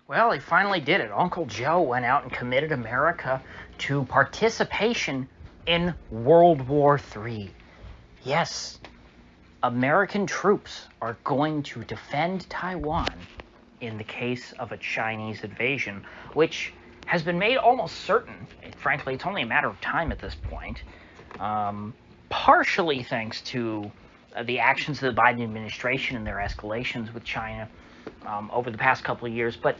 Well, he finally did it. Uncle Joe went out and committed America to participation in World War III. Yes, American troops are going to defend Taiwan in the case of a Chinese invasion, which has been made almost certain. Frankly, it's only a matter of time at this point, partially thanks to the actions of the Biden administration and their escalations with China over the past couple of years. But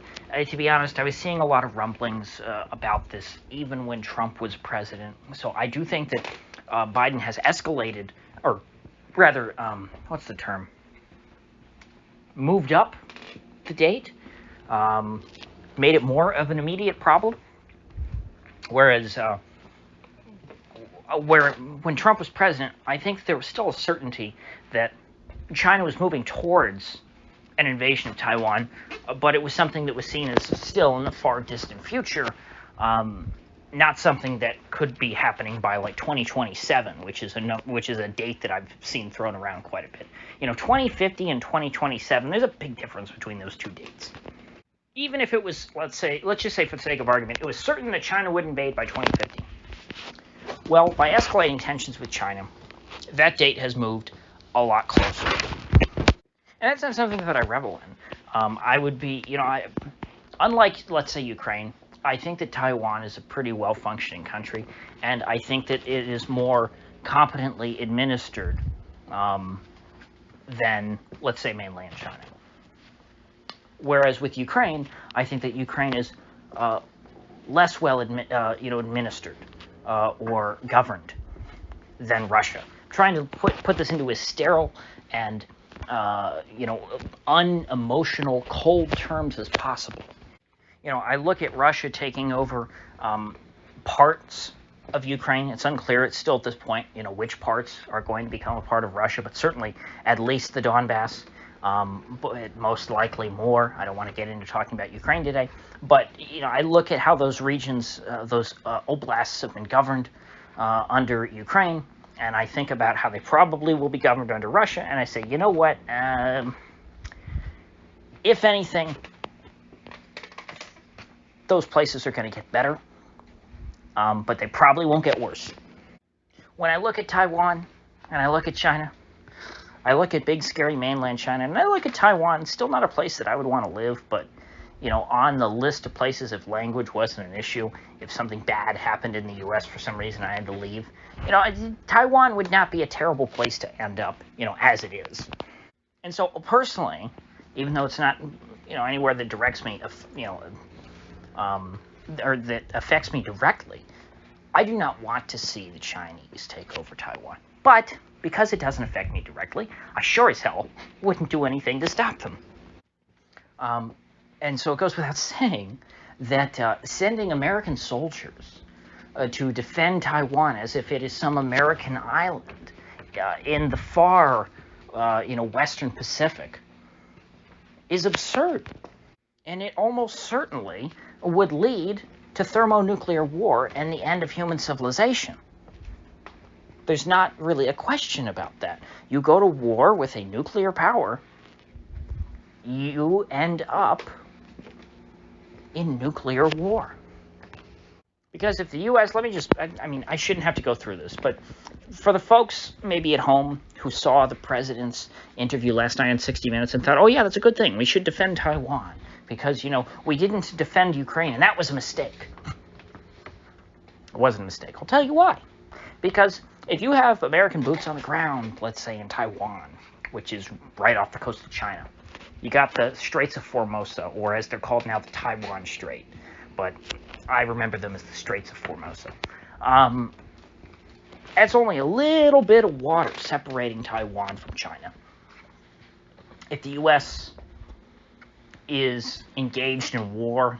to be honest, I was seeing a lot of rumblings about this even when Trump was president. So I do think that Biden has escalated, or rather, what's the term? Moved up the date, made it more of an immediate problem. Whereas when Trump was president, I think there was still a certainty that China was moving towards an invasion of Taiwan, but it was something that was seen as still in the far distant future, not something that could be happening by like 2027, which is a date that I've seen thrown around quite a bit. 2050 and 2027, there's a big difference between those two dates. Even if it was, let's just say for the sake of argument, it was certain that China would invade by 2050. Well, by escalating tensions with China, that date has moved a lot closer. And that's not something that I revel in. I would be, unlike, let's say, Ukraine, I think that Taiwan is a pretty well-functioning country, and I think that it is more competently administered than, let's say, mainland China. Whereas with Ukraine, I think that Ukraine is less well administered or governed than Russia. I'm trying to put this into as sterile and unemotional, cold terms as possible. I look at Russia taking over parts of Ukraine. It's unclear. It's still at this point, which parts are going to become a part of Russia, but certainly at least the Donbass, but most likely more. I don't want to get into talking about Ukraine today, but I look at how those regions, those oblasts have been governed under Ukraine, and I think about how they probably will be governed under Russia, and I say, you know what? If anything, those places are going to get better, but they probably won't get worse. When I look at Taiwan and I look at China, I look at big, scary mainland China, and I look at Taiwan. It's still not a place that I would want to live, but on the list of places, if language wasn't an issue, if something bad happened in the U.S. for some reason I had to leave, Taiwan would not be a terrible place to end up, as it is. And so personally, even though it's not, anywhere that directs me, or that affects me directly, I do not want to see the Chinese take over Taiwan. But because it doesn't affect me directly, I sure as hell wouldn't do anything to stop them. And so it goes without saying that sending American soldiers to defend Taiwan as if it is some American island in the far, Western Pacific is absurd. And it almost certainly would lead to thermonuclear war and the end of human civilization. There's not really a question about that. You go to war with a nuclear power, you end up in nuclear war. Because if the U.S., I shouldn't have to go through this, but for the folks maybe at home who saw the president's interview last night on 60 Minutes and thought, oh yeah, that's a good thing, we should defend Taiwan, because, we didn't defend Ukraine, and that was a mistake. It wasn't a mistake. I'll tell you why. Because if you have American boots on the ground, let's say in Taiwan, which is right off the coast of China, you got the Straits of Formosa, or as they're called now, the Taiwan Strait. But I remember them as the Straits of Formosa. That's only a little bit of water separating Taiwan from China. If the U.S. is engaged in war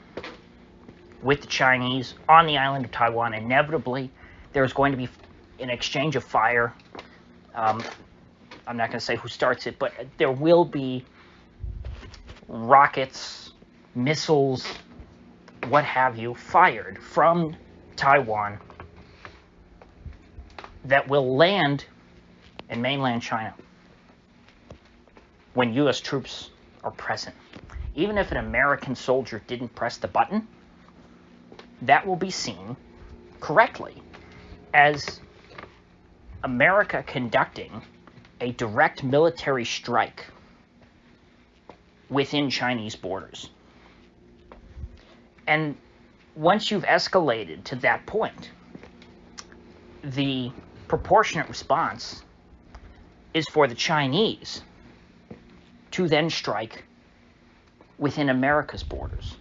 with the Chinese on the island of Taiwan, inevitably there's going to be an exchange of fire. I'm not going to say who starts it, but there will be rockets, missiles, what have you, fired from Taiwan that will land in mainland China when U.S. troops are present. even if an American soldier didn't press the button, that will be seen correctly as America conducting a direct military strike within Chinese borders. And once you've escalated to that point, the proportionate response is for the Chinese to then strike within America's borders.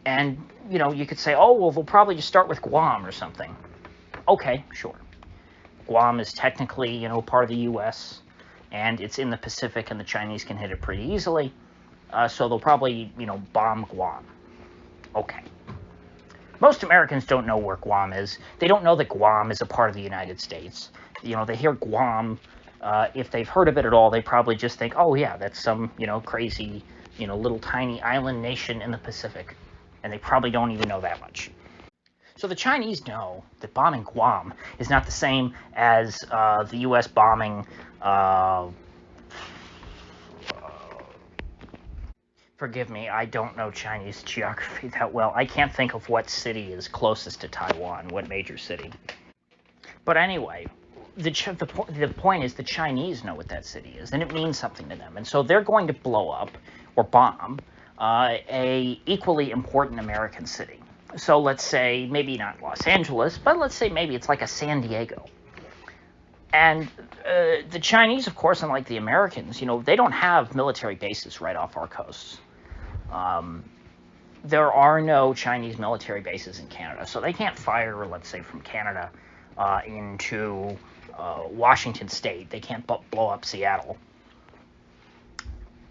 And, you know, you could say, oh, well, they'll probably just start with Guam or something. Okay, sure. Guam is technically, you know, part of the U.S., and it's in the Pacific, and the Chinese can hit it pretty easily. So they'll probably, you know, bomb Guam. Okay. Most Americans don't know where Guam is. They don't know that Guam is a part of the United States. You know, they hear Guam. If they've heard of it at all, they probably just think, oh, yeah, that's some, you know, crazy, you know, little tiny island nation in the Pacific. And they probably don't even know that much. So the Chinese know that bombing Guam is not the same as the U.S. bombing, forgive me, I don't know Chinese geography that well. I can't think of what city is closest to Taiwan, what major city. But anyway, the point is the Chinese know what that city is, and it means something to them. And so they're going to blow up or bomb a equally important American city. So let's say maybe not Los Angeles, but let's say maybe it's like a San Diego. And the Chinese, of course, unlike the Americans, you know, they don't have military bases right off our coasts. There are no Chinese military bases in Canada, so they can't fire, let's say, from Canada into Washington State. They can't blow up Seattle.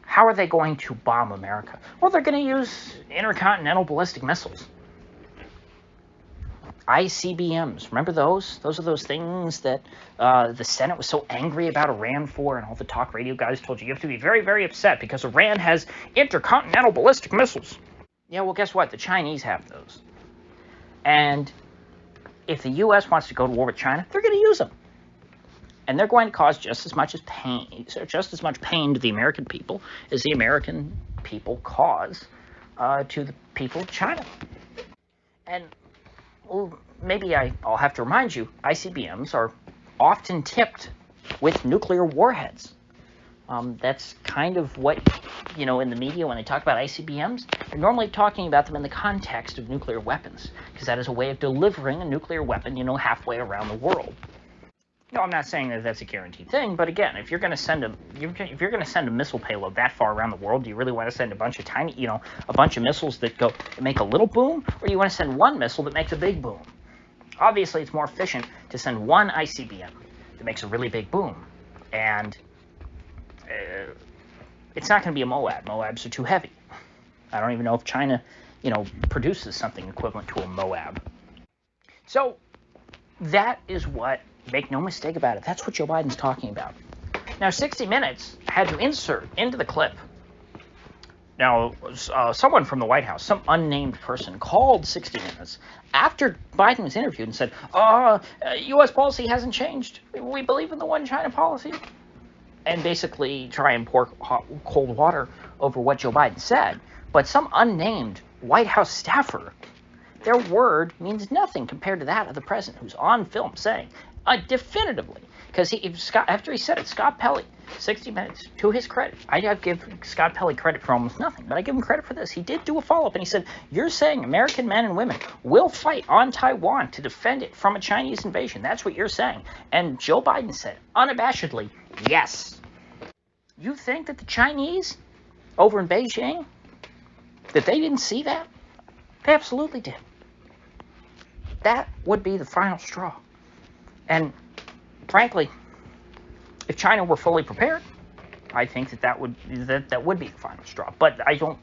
How are they going to bomb America? Well, they're going to use intercontinental ballistic missiles. ICBMs, remember those? Those are those things that the Senate was so angry about Iran for, and all the talk radio guys told you have to be very, very upset because Iran has intercontinental ballistic missiles. Yeah, well, guess what? The Chinese have those. And if the U.S. wants to go to war with China, they're going to use them. And they're going to cause just as much pain to the American people as the American people cause to the people of China. And well, maybe I'll have to remind you, ICBMs are often tipped with nuclear warheads. That's kind of what, you know, in the media when they talk about ICBMs, they're normally talking about them in the context of nuclear weapons, because that is a way of delivering a nuclear weapon, you know, halfway around the world. No, I'm not saying that that's a guaranteed thing, but again, if you're going to send a missile payload that far around the world, do you really want to send a bunch of tiny, you know, a bunch of missiles that make a little boom, or do you want to send one missile that makes a big boom? Obviously, it's more efficient to send one ICBM that makes a really big boom, and it's not going to be a MOAB. MOABs are too heavy. I don't even know if China, you know, produces something equivalent to a MOAB. So that is what. Make no mistake about it. That's what Joe Biden's talking about. Now, 60 Minutes had to insert into the clip. Now, someone from the White House, some unnamed person, called 60 Minutes after Biden was interviewed and said, U.S. policy hasn't changed. We believe in the one China policy. And basically try and pour cold water over what Joe Biden said. But some unnamed White House staffer, their word means nothing compared to that of the president, who's on film saying, definitively, because after he said it, Scott Pelley, 60 Minutes, to his credit, I give Scott Pelley credit for almost nothing, but I give him credit for this. He did do a follow-up, and he said, you're saying American men and women will fight on Taiwan to defend it from a Chinese invasion. That's what you're saying. And Joe Biden said, unabashedly, yes. You think that the Chinese over in Beijing, that they didn't see that? They absolutely did. That would be the final straw. And frankly, if China were fully prepared, I think that would be the final straw. But I don't,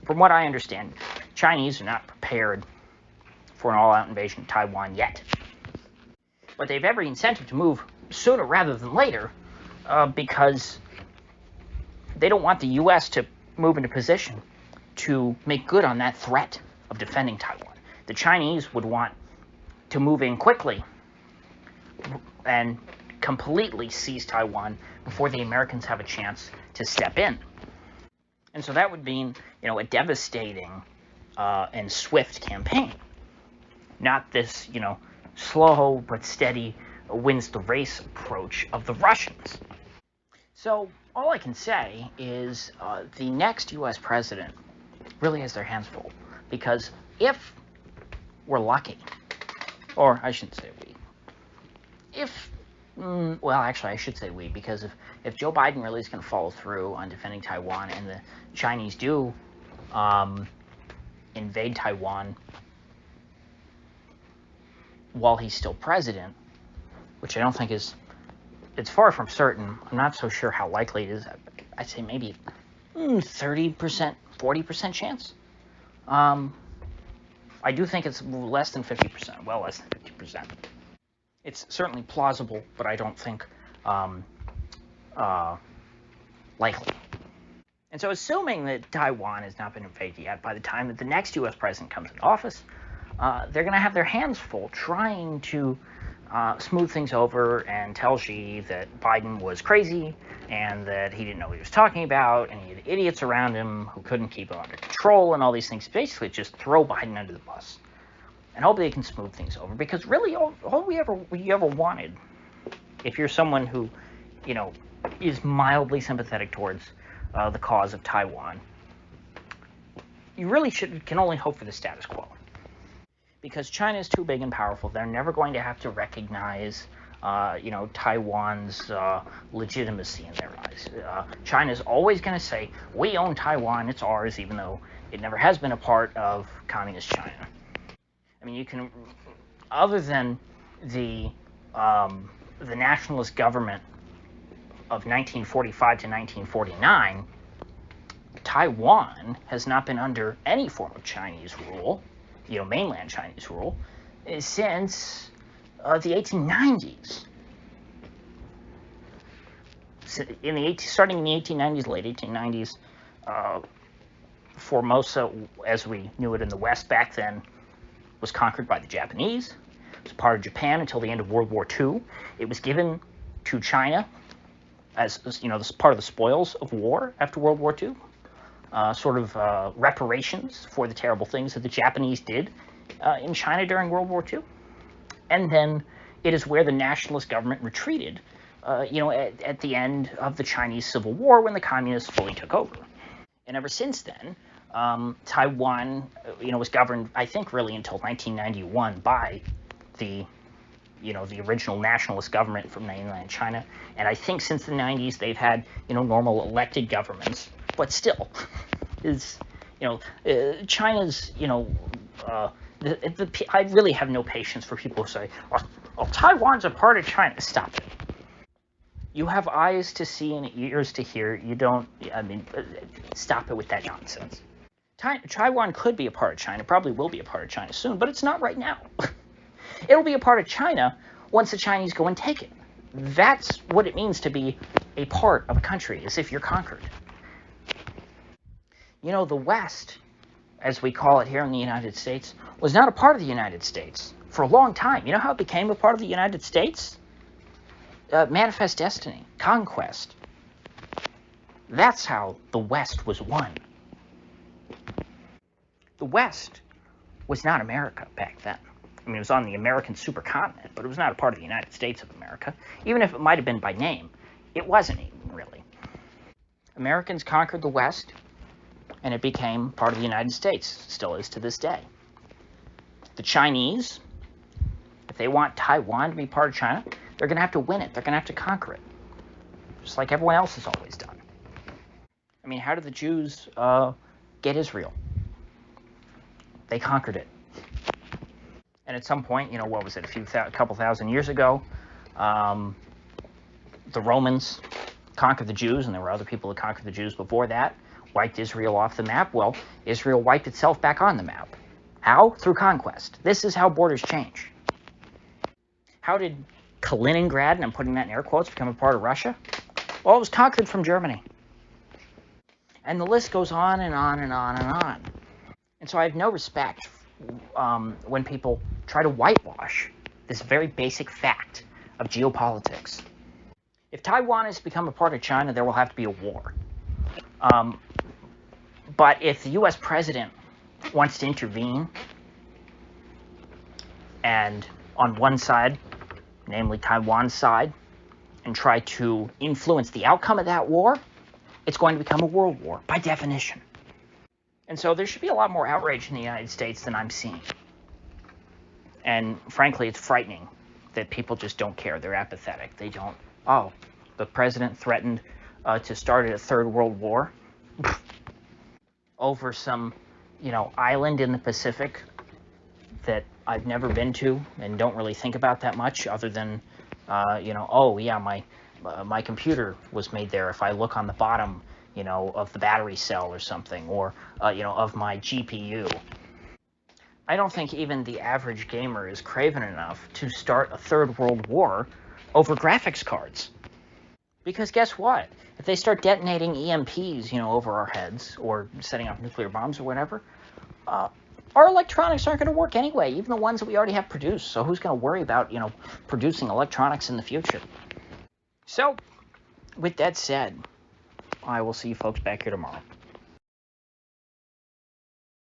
from what I understand, Chinese are not prepared for an all-out invasion of Taiwan yet. But they have every incentive to move sooner rather than later because they don't want the U.S. to move into position to make good on that threat of defending Taiwan. The Chinese would want to move in quickly and completely seize Taiwan before the Americans have a chance to step in. And so that would mean, a devastating and swift campaign, not this, slow but steady wins the race approach of the Russians. So all I can say is the next U.S. president really has their hands full, because if we're lucky, or I shouldn't say we, well, actually, I should say we, because if Joe Biden really is going to follow through on defending Taiwan, and the Chinese do invade Taiwan while he's still president, which I don't think is, it's far from certain. I'm not so sure how likely it is. I'd say maybe 30%, 40% chance. I do think it's less than 50%, well less than 50%. It's certainly plausible, but I don't think likely. And so assuming that Taiwan has not been invaded yet, by the time that the next U.S. president comes into office, they're going to have their hands full trying to smooth things over and tell Xi that Biden was crazy and that he didn't know what he was talking about, and he had idiots around him who couldn't keep him under control and all these things. Basically, just throw Biden under the bus. And hopefully they can smooth things over, because really all we ever wanted, if you're someone who, is mildly sympathetic towards the cause of Taiwan, you really can only hope for the status quo. Because China is too big and powerful. They're never going to have to recognize, Taiwan's legitimacy in their eyes. China's always going to say, we own Taiwan, it's ours, even though it never has been a part of communist China. I mean, you can, other than the nationalist government of 1945 to 1949, Taiwan has not been under any form of Chinese rule, mainland Chinese rule, since the 1890s. Starting in the 1890s, late 1890s, Formosa, as we knew it in the West back then, was conquered by the Japanese. It was part of Japan until the end of World War II. It was given to China as part of the spoils of war after World War II, reparations for the terrible things that the Japanese did in China during World War II. And then it is where the nationalist government retreated, at the end of the Chinese Civil War, when the communists fully took over. And ever since then, Taiwan, was governed, I think, really until 1991 by the original nationalist government from mainland China. And I think since the 90s, they've had, normal elected governments. But still, China's, I really have no patience for people who say, well, Taiwan's a part of China. Stop it. You have eyes to see and ears to hear. You don't, stop it with that nonsense. Taiwan could be a part of China, probably will be a part of China soon, but it's not right now. It'll be a part of China once the Chinese go and take it. That's what it means to be a part of a country, as if you're conquered. The West, as we call it here in the United States, was not a part of the United States for a long time. You know how it became a part of the United States? Manifest destiny, conquest. That's how the West was won. The West was not America back then. It was on the American supercontinent, but it was not a part of the United States of America. Even if it might have been by name, it wasn't even really. Americans conquered the West, and it became part of the United States. Still is to this day. The Chinese, if they want Taiwan to be part of China, they're going to have to win it. They're going to have to conquer it, just like everyone else has always done. How did the Jews get Israel? They conquered it. And at some point, what was it, a couple thousand years ago, the Romans conquered the Jews, and there were other people who conquered the Jews before that, wiped Israel off the map. Well, Israel wiped itself back on the map. How? Through conquest. This is how borders change. How did Kaliningrad, and I'm putting that in air quotes, become a part of Russia? Well, it was conquered from Germany. And the list goes on and on and on and on. And so I have no respect when people try to whitewash this very basic fact of geopolitics. If Taiwan has become a part of China, there will have to be a war. But if the U.S. president wants to intervene, and on one side, namely Taiwan's side, and try to influence the outcome of that war, it's going to become a world war, by definition. And so there should be a lot more outrage in the United States than I'm seeing. And frankly, it's frightening that people just don't care. They're apathetic. They don't, oh, the president threatened to start a third world war over some, island in the Pacific that I've never been to and don't really think about that much, other than, oh yeah, my computer was made there. If I look on the bottom, of the battery cell or something, or of my GPU. I don't think even the average gamer is craven enough to start a third world war over graphics cards. Because guess what? If they start detonating EMPs, over our heads, or setting off nuclear bombs or whatever, our electronics aren't going to work anyway, even the ones that we already have produced. So who's going to worry about, producing electronics in the future? So, with that said, I will see you folks back here tomorrow.